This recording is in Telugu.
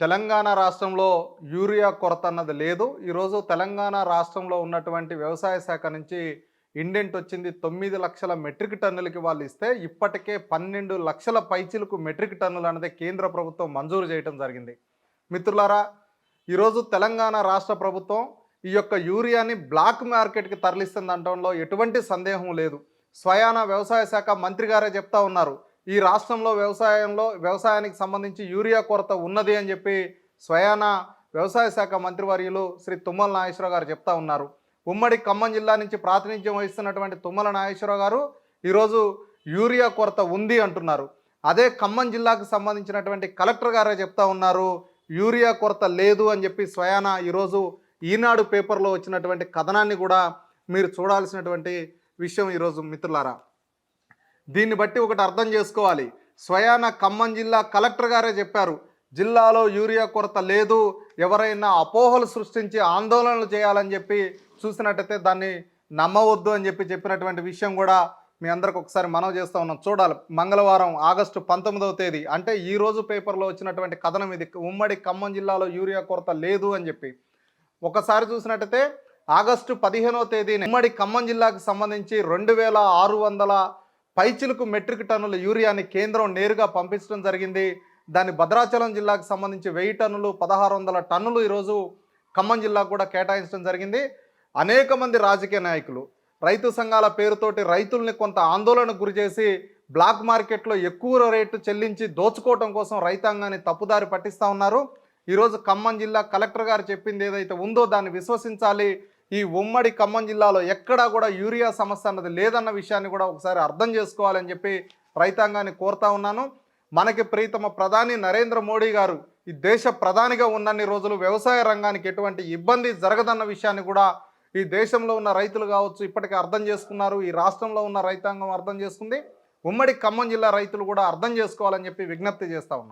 తెలంగాణ రాష్ట్రంలో యూరియా కొరత అన్నది లేదు. ఈరోజు తెలంగాణ రాష్ట్రంలో ఉన్నటువంటి వ్యవసాయ శాఖ నుంచి ఇండెంట్ వచ్చింది 9,00,000 మెట్రిక్ టన్నులకి వాళ్ళు ఇస్తే ఇప్పటికే 12,00,000 పైచిలకు మెట్రిక్ టన్నులు అన్నది కేంద్ర ప్రభుత్వం మంజూరు చేయడం జరిగింది. మిత్రులారా, ఈరోజు తెలంగాణ రాష్ట్ర ప్రభుత్వం ఈ యొక్క యూరియాని బ్లాక్ మార్కెట్కి తరలిస్తుందనడంలో ఎటువంటి సందేహం లేదు. స్వయాన వ్యవసాయ శాఖ మంత్రి గారే చెప్తా ఉన్నారు, ఈ రాష్ట్రంలో వ్యవసాయానికి సంబంధించి యూరియా కొరత ఉన్నది అని చెప్పి స్వయాన వ్యవసాయ శాఖ మంత్రివర్యులు శ్రీ తుమ్మల నాగేశ్వరరావు గారు చెప్తా ఉన్నారు. ఉమ్మడి ఖమ్మం జిల్లా నుంచి ప్రాతినిధ్యం వహిస్తున్నటువంటి తుమ్మల నాగేశ్వరరావు గారు ఈరోజు యూరియా కొరత ఉంది అంటున్నారు. అదే ఖమ్మం జిల్లాకు సంబంధించినటువంటి కలెక్టర్ గారే చెప్తా ఉన్నారు, యూరియా కొరత లేదు అని చెప్పి స్వయాన ఈరోజు ఈనాడు పేపర్లో వచ్చినటువంటి కథనాన్ని కూడా మీరు చూడాల్సినటువంటి విషయం ఈరోజు మిత్రులారా. దీన్ని బట్టి ఒకటి అర్థం చేసుకోవాలి, స్వయాన ఖమ్మం జిల్లా కలెక్టర్ గారే చెప్పారు జిల్లాలో యూరియా కొరత లేదు, ఎవరైనా అపోహలు సృష్టించి ఆందోళనలు చేయాలని చెప్పి చూసినట్టయితే దాన్ని నమ్మవద్దు అని చెప్పినటువంటి విషయం కూడా మీ అందరికి ఒకసారి మనవి చేస్తూ ఉన్నాం. చూడాలి, మంగళవారం ఆగస్టు 19వ తేదీ అంటే ఈరోజు పేపర్లో వచ్చినటువంటి కథనం ఇది. ఉమ్మడి ఖమ్మం జిల్లాలో యూరియా కొరత లేదు అని చెప్పి ఒకసారి చూసినట్టయితే ఆగస్టు 15వ తేదీని ఉమ్మడి ఖమ్మం జిల్లాకు సంబంధించి 2,600 పైచిలకు మెట్రిక్ టన్నుల యూరియాని కేంద్రం నేరుగా పంపించడం జరిగింది. దాన్ని భద్రాచలం జిల్లాకు సంబంధించి 1000 టన్నులు 1,600 టన్నులు ఈరోజు ఖమ్మం జిల్లాకు కూడా కేటాయించడం జరిగింది. అనేక మంది రాజకీయ నాయకులు రైతు సంఘాల పేరుతోటి రైతుల్ని కొంత ఆందోళనకు గురి చేసి బ్లాక్ మార్కెట్లో ఎక్కువ రేటు చెల్లించి దోచుకోవడం కోసం రైతాంగాన్ని తప్పుదారి పట్టిస్తూ ఉన్నారు. ఈరోజు ఖమ్మం జిల్లా కలెక్టర్ గారు చెప్పింది ఏదైతే ఉందో దాన్ని విశ్వసించాలి. ఈ ఉమ్మడి ఖమ్మం జిల్లాలో ఎక్కడా కూడా యూరియా సమస్య అన్నది లేదన్న విషయాన్ని కూడా ఒకసారి అర్థం చేసుకోవాలని చెప్పి రైతాంగాన్ని కోరుతా ఉన్నాను. మనకి ప్రీతమ ప్రధాని నరేంద్ర మోడీ గారు ఈ దేశ ప్రధానిగా ఉన్నన్ని రోజులు వ్యవసాయ రంగానికి ఎటువంటి ఇబ్బంది జరగదన్న విషయాన్ని కూడా ఈ దేశంలో ఉన్న రైతులు కావచ్చు ఇప్పటికే అర్థం చేసుకున్నారు. ఈ రాష్ట్రంలో ఉన్న రైతాంగం అర్థం చేసుకుంది. ఉమ్మడి ఖమ్మం జిల్లా రైతులు కూడా అర్థం చేసుకోవాలని చెప్పి విజ్ఞప్తి చేస్తా ఉన్నాం.